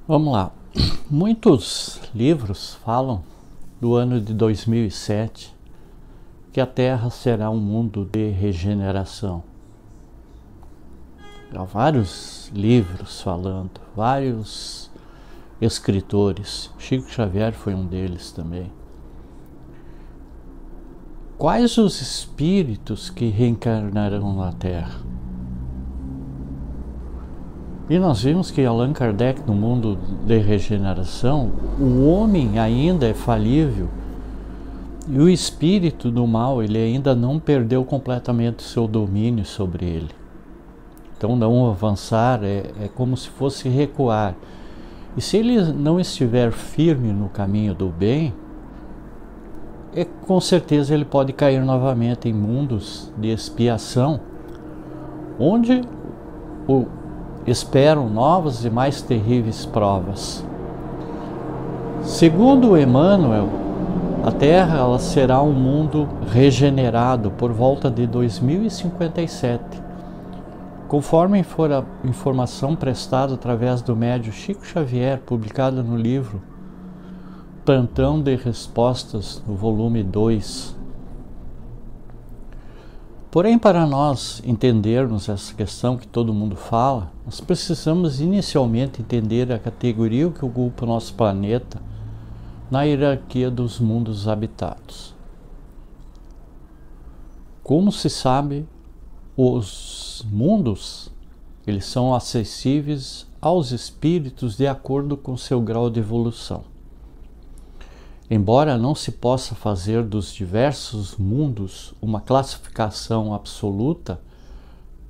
Vamos lá. Muitos livros falam do ano de 2007, que a Terra será um mundo de regeneração. Há vários livros falando, vários escritores. Chico Xavier foi um deles também. Quais os espíritos que reencarnarão na Terra? E nós vimos que Allan Kardec, no mundo de regeneração, o homem ainda é falível e o espírito do mal, ele ainda não perdeu completamente o seu domínio sobre ele. Então não avançar é como se fosse recuar. E se ele não estiver firme no caminho do bem, com certeza ele pode cair novamente em mundos de expiação, onde esperam novas e mais terríveis provas. Segundo Emmanuel, a Terra ela será um mundo regenerado por volta de 2057, conforme for a informação prestada através do médium Chico Xavier, publicada no livro Plantão de Respostas, no volume 2. Porém, para nós entendermos essa questão que todo mundo fala, nós precisamos inicialmente entender a categoria que ocupa o nosso planeta na hierarquia dos mundos habitados. Como se sabe, os mundos eles são acessíveis aos espíritos de acordo com seu grau de evolução. Embora não se possa fazer dos diversos mundos uma classificação absoluta,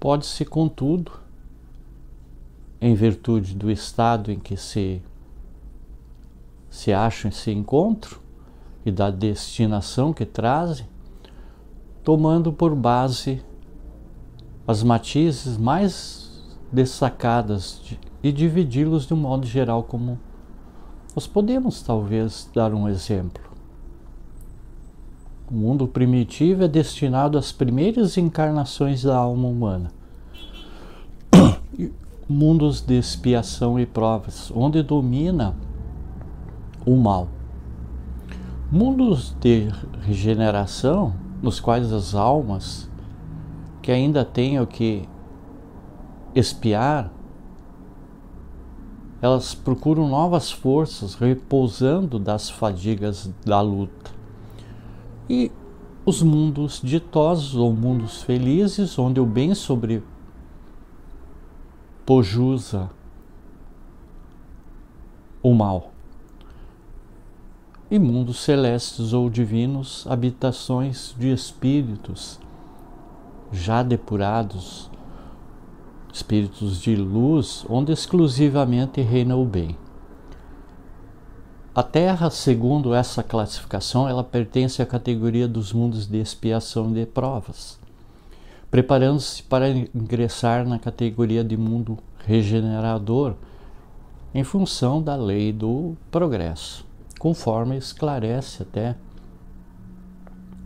pode-se, contudo, em virtude do estado em que se acham e se encontram e da destinação que trazem, tomando por base as matizes mais destacadas e dividi-los de um modo geral como nós podemos talvez dar um exemplo. O mundo primitivo é destinado às primeiras encarnações da alma humana. Mundos de expiação e provas, onde domina o mal. Mundos de regeneração, nos quais as almas que ainda têm o que expiar, elas procuram novas forças, repousando das fadigas da luta. E os mundos ditosos ou mundos felizes, onde o bem sobrepuja o mal. E mundos celestes ou divinos, habitações de espíritos já depurados, espíritos de luz, onde exclusivamente reina o bem. A Terra, segundo essa classificação, ela pertence à categoria dos mundos de expiação e de provas, preparando-se para ingressar na categoria de mundo regenerador, em função da lei do progresso, conforme esclarece até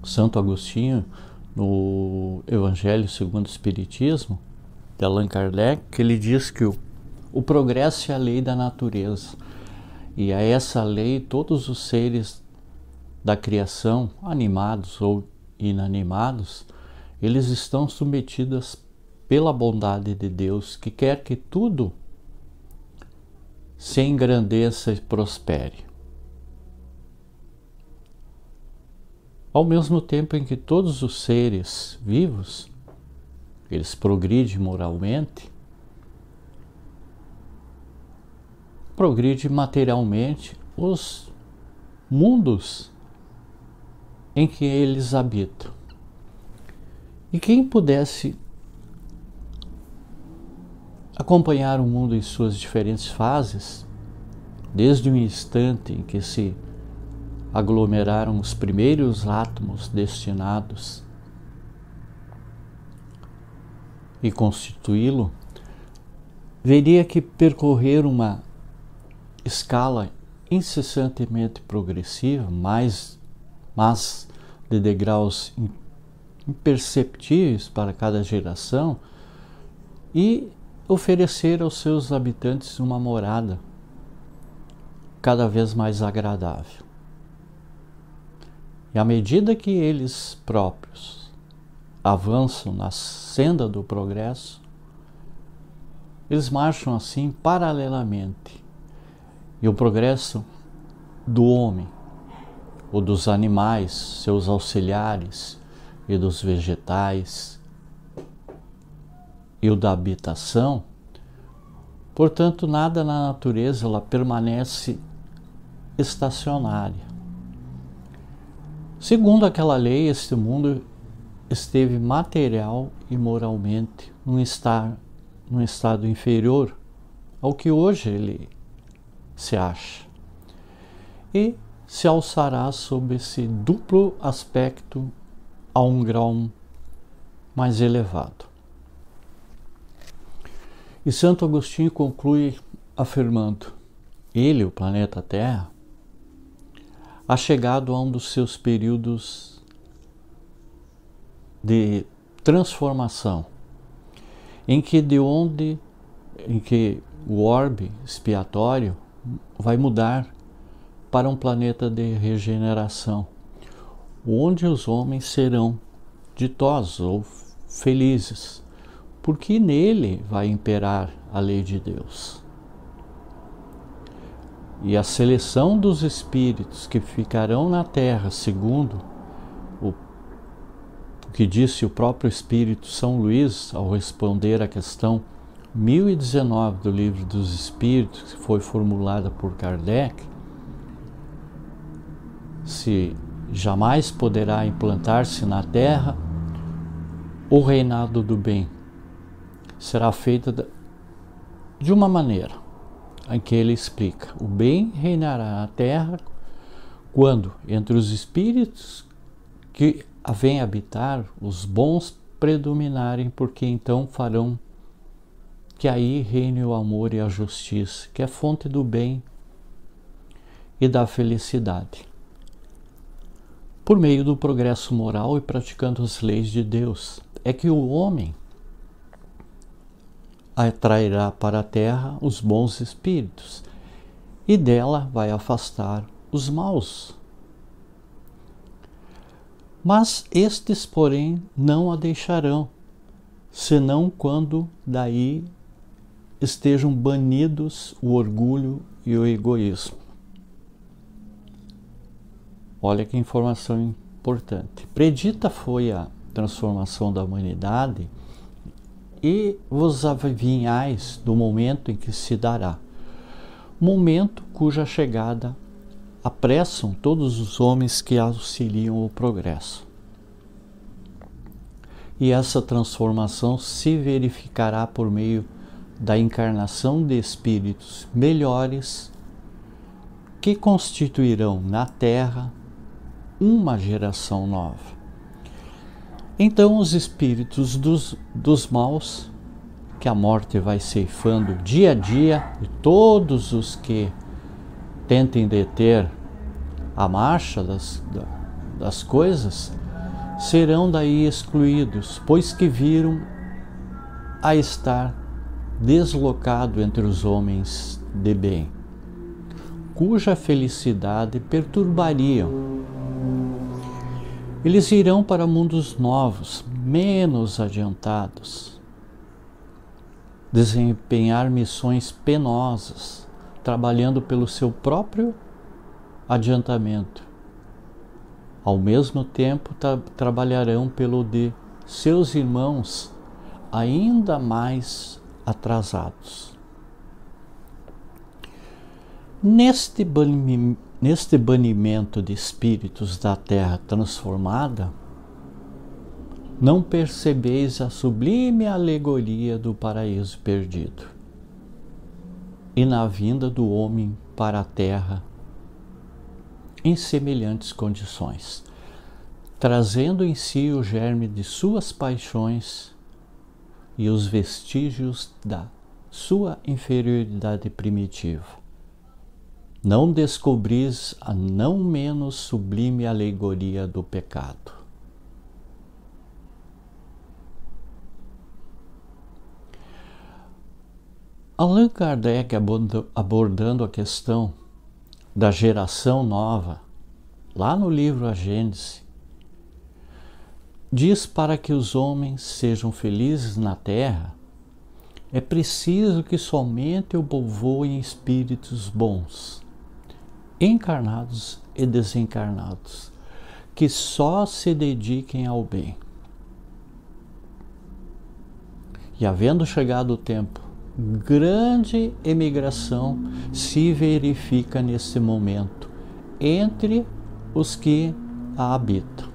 Santo Agostinho no Evangelho segundo o Espiritismo, de Allan Kardec, que ele diz que o progresso é a lei da natureza, e a essa lei todos os seres da criação, animados ou inanimados, eles estão submetidos pela bondade de Deus, que quer que tudo se engrandeça e prospere. Ao mesmo tempo em que todos os seres vivos eles progridem moralmente, progridem materialmente os mundos em que eles habitam. E quem pudesse acompanhar o mundo em suas diferentes fases, desde o instante em que se aglomeraram os primeiros átomos destinados e constituí-lo, veria que percorrer uma escala incessantemente progressiva, mas de degraus imperceptíveis para cada geração, e oferecer aos seus habitantes uma morada cada vez mais agradável. E à medida que eles próprios avançam na senda do progresso, eles marcham assim paralelamente. E o progresso do homem, ou dos animais, seus auxiliares, e dos vegetais, e o da habitação, portanto, nada na natureza ela permanece estacionária. Segundo aquela lei, este mundo esteve material e moralmente num estado inferior ao que hoje ele se acha, e se alçará sob esse duplo aspecto a um grau mais elevado. E Santo Agostinho conclui afirmando: ele, o planeta Terra, ha chegado a um dos seus períodos de transformação, em que o orbe expiatório vai mudar para um planeta de regeneração, onde os homens serão ditosos ou felizes, porque nele vai imperar a lei de Deus. E a seleção dos espíritos que ficarão na Terra, segundo o que disse o próprio Espírito São Luís ao responder à questão 1019 do Livro dos Espíritos, que foi formulada por Kardec, se jamais poderá implantar-se na Terra o reinado do bem. Será feita de uma maneira em que ele explica: o bem reinará na Terra quando, entre os espíritos que vêm habitar, os bons predominarem, porque então farão que aí reine o amor e a justiça, que é fonte do bem e da felicidade, por meio do progresso moral e praticando as leis de Deus. É que o homem atrairá para a Terra os bons espíritos e dela vai afastar os maus. Mas estes, porém, não a deixarão, senão quando daí estejam banidos o orgulho e o egoísmo. Olha que informação importante. Predita foi a transformação da humanidade, e vos avinhais do momento em que se dará, momento cuja chegada apressam todos os homens que auxiliam o progresso. E essa transformação se verificará por meio da encarnação de espíritos melhores que constituirão na Terra uma geração nova. Então os espíritos dos maus, que a morte vai ceifando dia a dia, e todos os que tentem deter a marcha das coisas, serão daí excluídos, pois que viram a estar deslocado entre os homens de bem, cuja felicidade perturbariam. Eles irão para mundos novos, menos adiantados, desempenhar missões penosas, trabalhando pelo seu próprio adiantamento. Ao mesmo tempo, trabalharão pelo de seus irmãos ainda mais atrasados. Neste banimento de espíritos da terra transformada, não percebeis a sublime alegoria do paraíso perdido, e na vinda do homem para a terra em semelhantes condições, trazendo em si o germe de suas paixões e os vestígios da sua inferioridade primitiva. Não descobris a não menos sublime alegoria do pecado. Allan Kardec, abordando a questão da geração nova, lá no livro A Gênese, diz: para que os homens sejam felizes na terra, é preciso que somente eu povoe espíritos bons, encarnados e desencarnados, que só se dediquem ao bem. E havendo chegado o tempo, grande emigração se verifica nesse momento entre os que a habitam.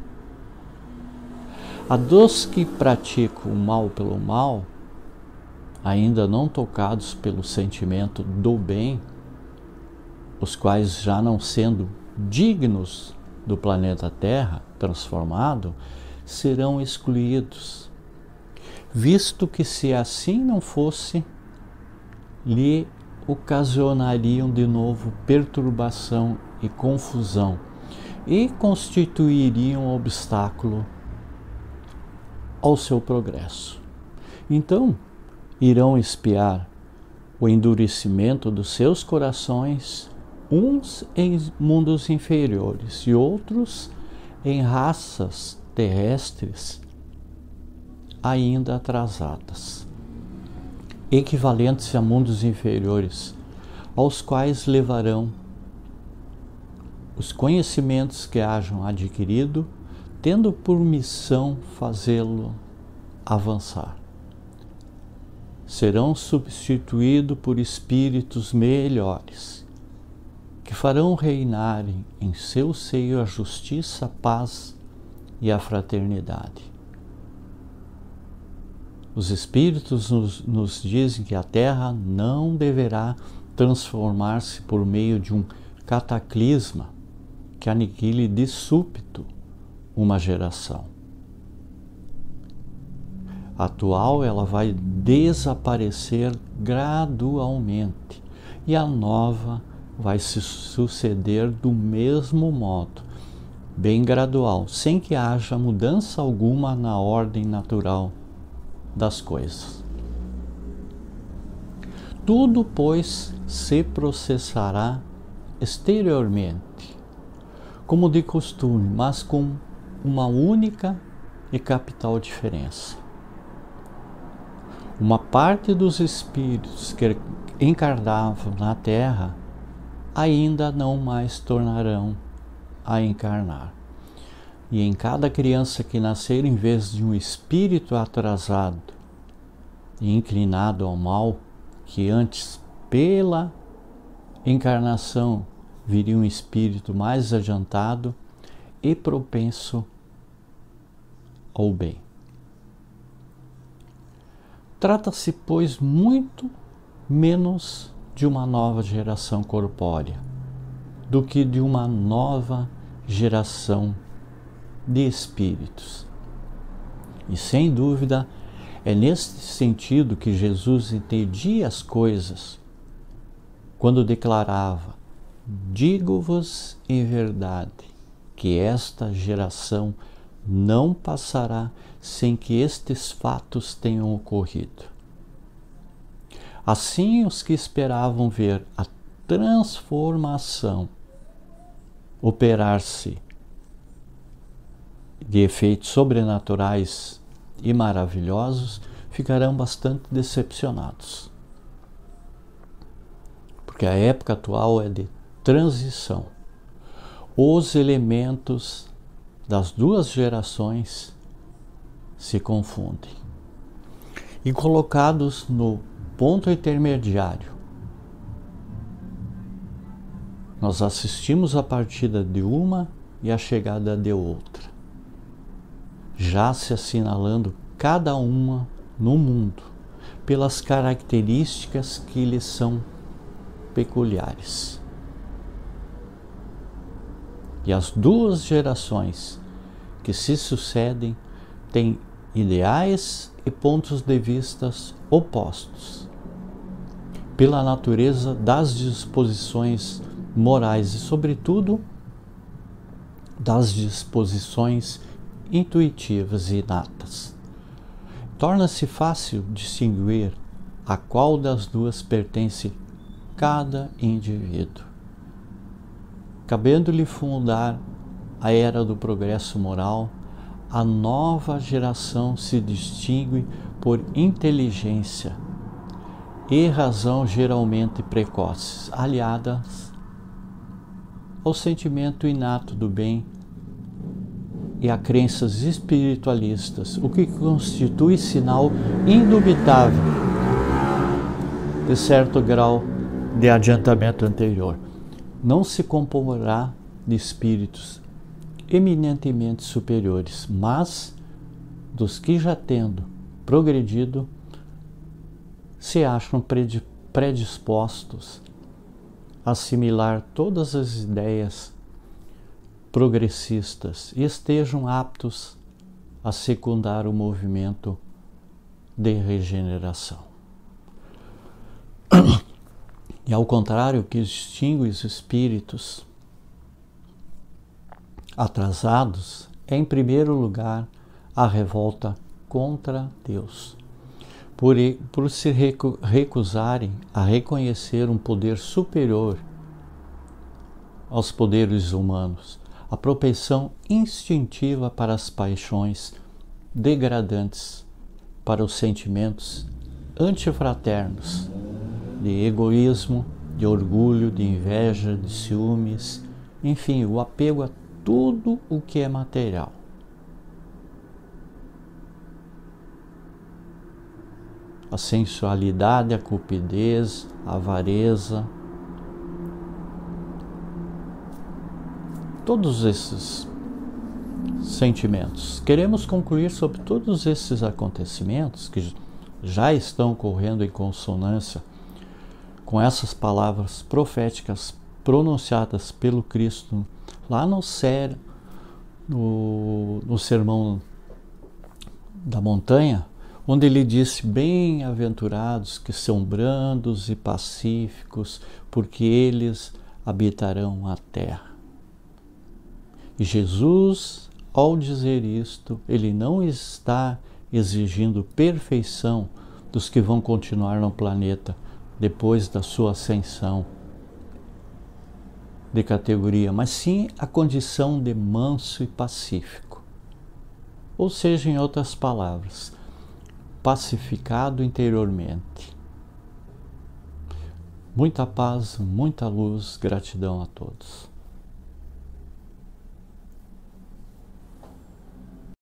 A dos que praticam o mal pelo mal, ainda não tocados pelo sentimento do bem, os quais, já não sendo dignos do planeta Terra transformado, serão excluídos, visto que, se assim não fosse, lhe ocasionariam de novo perturbação e confusão e constituiriam um obstáculo ao seu progresso. Então, irão espiar o endurecimento dos seus corações, uns em mundos inferiores e outros em raças terrestres ainda atrasadas, equivalentes a mundos inferiores, aos quais levarão os conhecimentos que hajam adquirido, tendo por missão fazê-lo avançar. Serão substituídos por espíritos melhores, que farão reinar em seu seio a justiça, a paz e a fraternidade. Os espíritos nos dizem que a Terra não deverá transformar-se por meio de um cataclisma que aniquile de súbito uma geração. A atual, ela vai desaparecer gradualmente e a nova vai se suceder do mesmo modo, bem gradual, sem que haja mudança alguma na ordem natural das coisas. Tudo, pois, se processará exteriormente, como de costume, mas com uma única e capital diferença. Uma parte dos espíritos que encarnavam na Terra ainda não mais tornarão a encarnar. E em cada criança que nascer, em vez de um espírito atrasado e inclinado ao mal, que antes, pela encarnação, viria um espírito mais adiantado e propenso ao bem. Trata-se, pois, muito menos de uma nova geração corpórea do que de uma nova geração de espíritos. E, sem dúvida, é neste sentido que Jesus entendia as coisas quando declarava: digo-vos em verdade que esta geração não passará sem que estes fatos tenham ocorrido. Assim, os que esperavam ver a transformação operar-se de efeitos sobrenaturais e maravilhosos ficarão bastante decepcionados, porque a época atual é de transição. Os elementos das duas gerações se confundem e, colocados no ponto intermediário, nós assistimos a partida de uma e a chegada de outra, já se assinalando cada uma no mundo pelas características que lhes são peculiares. E as duas gerações que se sucedem têm ideais e pontos de vista opostos, pela natureza das disposições morais e, sobretudo, das disposições intuitivas e inatas. Torna-se fácil distinguir a qual das duas pertence cada indivíduo. cabendo-lhe fundar a era do progresso moral, a nova geração se distingue por inteligência e razão geralmente precoces, aliadas ao sentimento inato do bem e a crenças espiritualistas, o que constitui sinal indubitável de certo grau de adiantamento anterior. Não se comporá de espíritos eminentemente superiores, mas dos que já tendo progredido se acham predispostos a assimilar todas as ideias progressistas e estejam aptos a secundar o movimento de regeneração. E ao contrário, o que distingue os espíritos atrasados é, em primeiro lugar, a revolta contra Deus, por se recusarem a reconhecer um poder superior aos poderes humanos, a propensão instintiva para as paixões degradantes, para os sentimentos antifraternos, de egoísmo, de orgulho, de inveja, de ciúmes, enfim, o apego a tudo o que é material. A sensualidade, a cupidez, a avareza, todos esses sentimentos. Queremos concluir sobre todos esses acontecimentos que já estão ocorrendo em consonância com essas palavras proféticas pronunciadas pelo Cristo lá no Sermão da Montanha, onde ele disse: bem-aventurados que são brandos e pacíficos, porque eles habitarão a terra. E Jesus, ao dizer isto, ele não está exigindo perfeição dos que vão continuar no planeta depois da sua ascensão de categoria, mas sim a condição de manso e pacífico. Ou seja, em outras palavras, pacificado interiormente. Muita paz, muita luz, gratidão a todos.